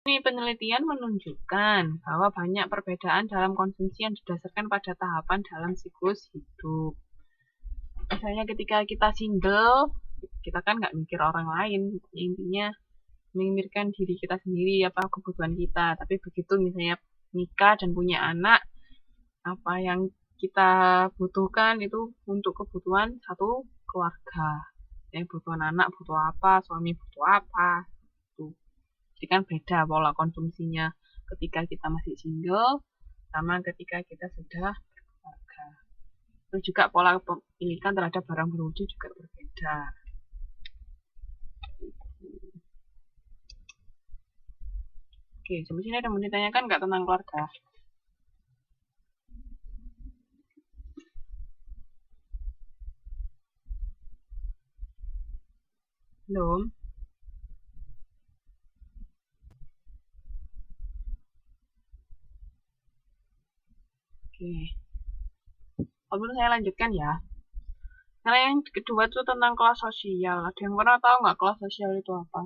Ini penelitian menunjukkan bahwa banyak perbedaan dalam konsumsi yang didasarkan pada tahapan dalam siklus hidup. Misalnya ketika kita single, kita kan nggak mikir orang lain, intinya memikirkan diri kita sendiri, apa kebutuhan kita. Tapi begitu misalnya nikah dan punya anak, apa yang kita butuhkan itu untuk kebutuhan satu keluarga. Ya, kebutuhan anak butuh apa, suami butuh apa. Jadi kan beda pola konsumsinya ketika kita masih single sama ketika kita sudah berkeluarga. Terus juga pola pemilikan terhadap barang berwujud juga berbeda. Oke, sampai sini ada mau ditanyakan nggak tentang keluarga? Belum? Oke. Kalau saya lanjutkan ya. Karena yang kedua itu tentang kelas sosial. Ada yang pernah tahu nggak kelas sosial itu apa?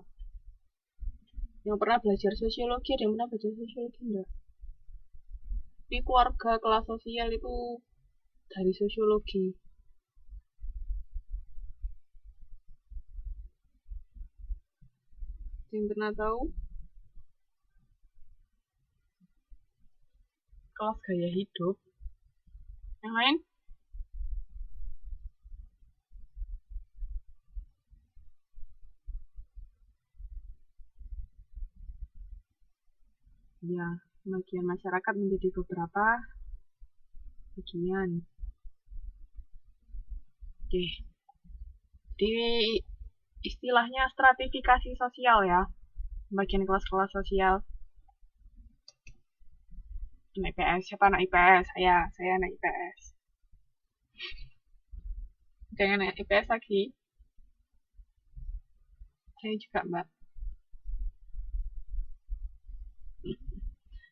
Yang pernah belajar sosiologi, ada yang pernah belajar sosiologi enggak? Di keluarga kelas sosial itu dari sosiologi. Ada yang pernah tahu? Kelas gaya hidup. Yang lain? Ya, pembagian masyarakat menjadi beberapa bagian. Oke. Di istilahnya stratifikasi sosial ya. Pembagian kelas-kelas sosial. Anak IPS, siapa anak IPS? Saya anak IPS. Jangan anak IPS lagi. Saya juga, Mbak.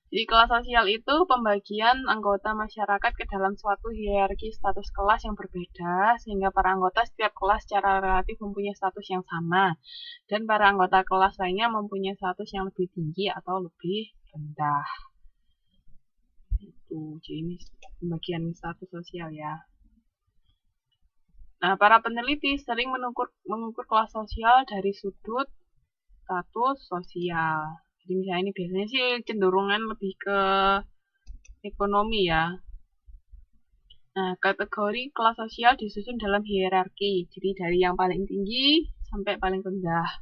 Jadi kelas sosial itu pembagian anggota masyarakat ke dalam suatu hierarki status kelas yang berbeda, sehingga para anggota setiap kelas secara relatif mempunyai status yang sama, dan para anggota kelas lainnya mempunyai status yang lebih tinggi atau lebih rendah. Itu, jadi ini pembagian status sosial ya. Nah, para peneliti sering mengukur kelas sosial dari sudut status sosial. Jadi misalnya ini biasanya sih cenderungan lebih ke ekonomi ya. Nah, kategori kelas sosial disusun dalam hierarki. Jadi dari yang paling tinggi sampai paling rendah.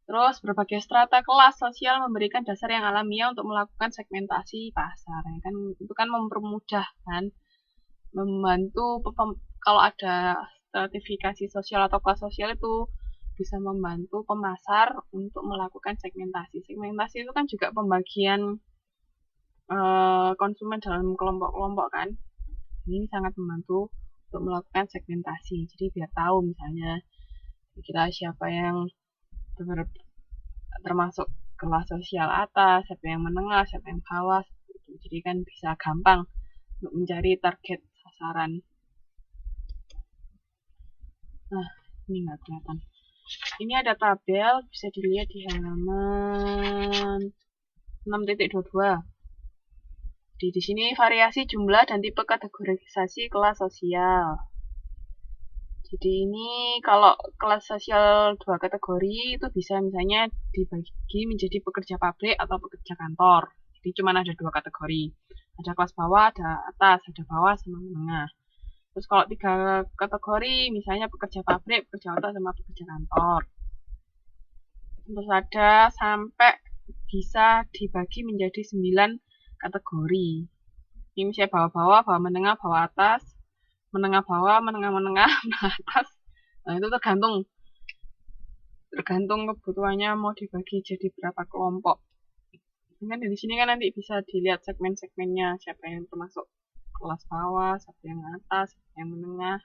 Terus berbagai strata kelas sosial memberikan dasar yang alamiah untuk melakukan segmentasi pasar. Ya kan itu kan mempermudah kan, membantu kalau ada stratifikasi sosial atau kelas sosial itu bisa membantu pemasar untuk melakukan segmentasi. Segmentasi itu kan juga pembagian konsumen dalam kelompok-kelompok kan. Ini sangat membantu untuk melakukan segmentasi. Jadi biar tahu misalnya kita siapa yang termasuk kelas sosial atas, siapa yang menengah, siapa yang bawah. Jadi kan bisa gampang untuk mencari target sasaran. Nah, ini nggak kelihatan. Ini ada tabel, bisa dilihat di halaman 6.22. Di sini variasi jumlah dan tipe kategorisasi kelas sosial. Jadi ini kalau kelas sosial 2 kategori itu bisa misalnya dibagi menjadi pekerja pabrik atau pekerja kantor. Jadi cuma ada 2 kategori. Ada kelas bawah, ada atas, ada bawah sama menengah. Terus kalau 3 kategori, misalnya pekerja pabrik, pekerja atas sama pekerja kantor. Terus ada sampai bisa dibagi menjadi 9 kategori. Ini misalnya bawah-bawah, bawah menengah, bawah atas, menengah bawah, menengah-menengah, menengah atas. Nah, itu tergantung kebutuhannya mau dibagi jadi berapa kelompok. Kan dari sini kan nanti bisa dilihat segmen-segmennya, siapa yang termasuk kelas bawah, siapa yang atas, siapa yang menengah.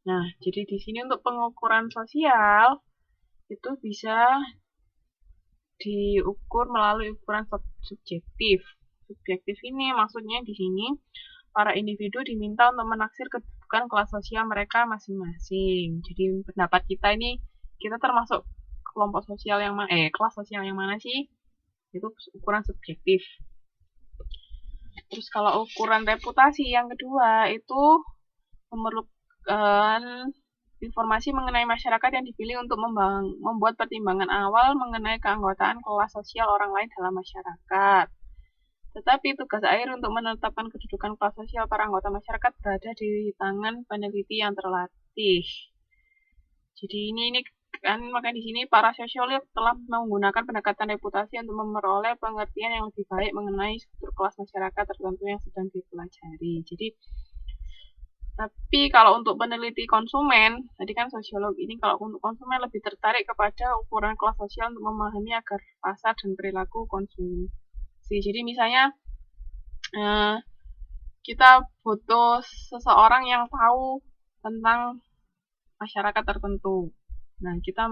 Nah, jadi di sini untuk pengukuran sosial itu bisa diukur melalui ukuran subjektif. Subjektif ini maksudnya di sini para individu diminta untuk menaksir kedudukan kelas sosial mereka masing-masing. Jadi pendapat kita ini kita termasuk kelompok sosial yang mana, kelas sosial yang mana sih? Itu ukuran subjektif. Terus kalau ukuran reputasi yang kedua itu memerlukan informasi mengenai masyarakat yang dipilih untuk membuat pertimbangan awal mengenai keanggotaan kelas sosial orang lain dalam masyarakat. Tetapi tugas akhir untuk menetapkan kedudukan kelas sosial para anggota masyarakat berada di tangan peneliti yang terlatih. Jadi ini kan makanya di sini para sosiolog telah menggunakan pendekatan reputasi untuk memperoleh pengertian yang lebih baik mengenai struktur kelas masyarakat tertentu yang sedang dipelajari. Jadi tapi kalau untuk peneliti konsumen, tadi kan sosiolog ini kalau untuk konsumen lebih tertarik kepada ukuran kelas sosial untuk memahami agar pasar dan perilaku konsumsi. Jadi misalnya kita butuh seseorang yang tahu tentang masyarakat tertentu. Nah, kita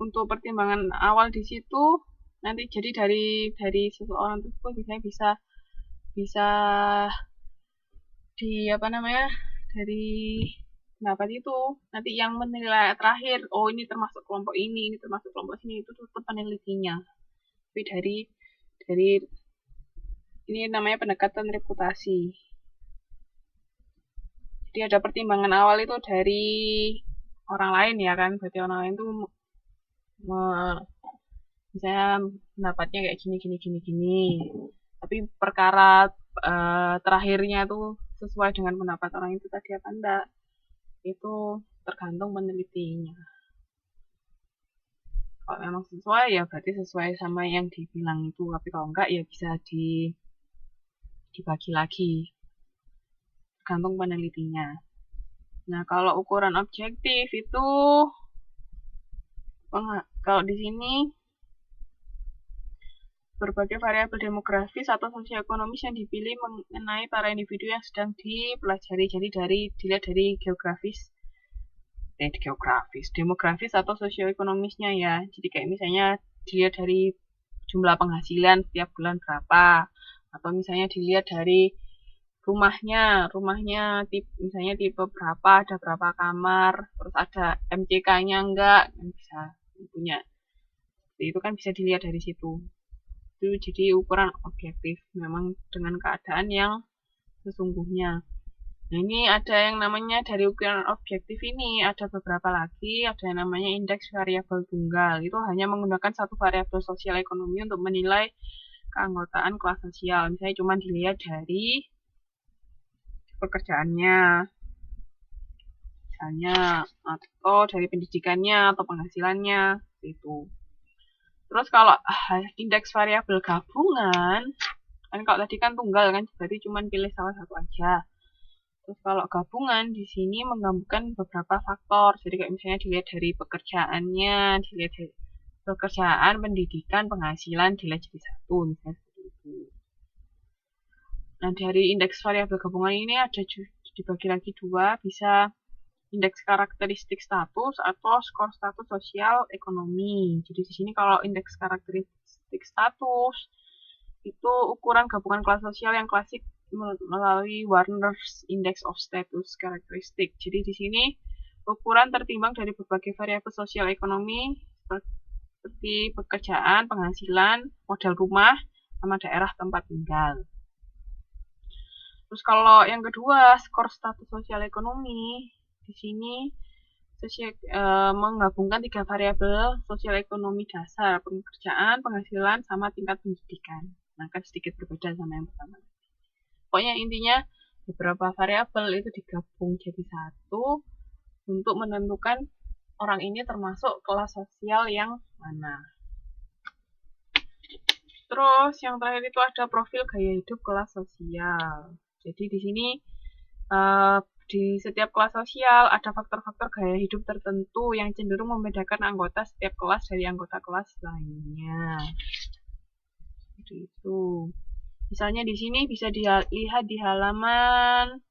untuk pertimbangan awal di situ nanti jadi dari seseorang tersebut misalnya bisa dari pendapat itu nanti yang menilai terakhir, oh ini termasuk kelompok ini termasuk kelompok sini, itu tetap penelitinya. Tapi dari ini namanya pendekatan reputasi. Jadi ada pertimbangan awal itu dari orang lain ya kan, berarti orang lain tuh misalnya pendapatnya kayak gini. Tapi perkara terakhirnya tuh sesuai dengan pendapat orang itu tadi apa enggak, itu tergantung penelitinya. Kalau memang sesuai ya berarti sesuai sama yang dibilang itu, tapi kalau enggak ya bisa dibagi lagi, tergantung penelitinya. Nah, kalau ukuran objektif itu kalau di sini berbagai variabel demografis atau sosioekonomis yang dipilih mengenai para individu yang sedang dipelajari. Jadi dilihat dari demografis atau sosioekonomisnya ya. Jadi kayak misalnya dilihat dari jumlah penghasilan setiap bulan berapa, atau misalnya dilihat dari rumahnya misalnya tipe berapa, ada berapa kamar, terus ada MCK-nya enggak, bisa punya. Jadi itu kan bisa dilihat dari situ. Itu jadi ukuran objektif memang dengan keadaan yang sesungguhnya. Nah, ini ada yang namanya dari ukuran objektif ini ada beberapa lagi, ada yang namanya indeks variabel tunggal. Itu hanya menggunakan satu variabel sosial ekonomi untuk menilai keanggotaan kelas sosial. Misalnya cuma dilihat dari pekerjaannya misalnya, atau dari pendidikannya atau penghasilannya itu. Terus kalau indeks variabel gabungan, kan kalau tadi kan tunggal kan, berarti cuma pilih salah satu aja. Terus kalau gabungan di sini menggabungkan beberapa faktor. Jadi kayak misalnya dilihat dari pekerjaannya, dilihat dari pekerjaan, pendidikan, penghasilan, dilihat jadi satu, misalnya seperti itu. Nah, dari indeks variabel gabungan ini ada dibagi lagi dua, bisa indeks karakteristik status atau skor status sosial ekonomi. Jadi di sini kalau indeks karakteristik status itu ukuran gabungan kelas sosial yang klasik melalui Warner's Index of Status Characteristic. Jadi di sini ukuran tertimbang dari berbagai variabel sosial ekonomi seperti pekerjaan, penghasilan, modal rumah, sama daerah tempat tinggal. Terus kalau yang kedua, skor status sosial ekonomi, di sini menggabungkan tiga variabel sosial ekonomi dasar, pekerjaan, penghasilan, sama tingkat pendidikan. Nah, kan sedikit berbeda sama yang pertama. Pokoknya intinya beberapa variabel itu digabung jadi satu untuk menentukan orang ini termasuk kelas sosial yang mana. Terus yang terakhir itu ada profil gaya hidup kelas sosial. Jadi di sini di setiap kelas sosial ada faktor-faktor gaya hidup tertentu yang cenderung membedakan anggota setiap kelas dari anggota kelas lainnya. Seperti itu. Misalnya di sini bisa dilihat di halaman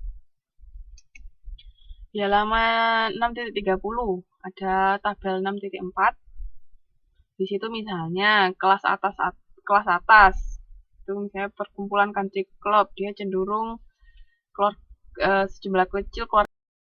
6.30 ada tabel 6.4. Di situ misalnya kelas atas itu misalnya perkumpulan country club, dia cenderung keluar sejumlah kecil keluar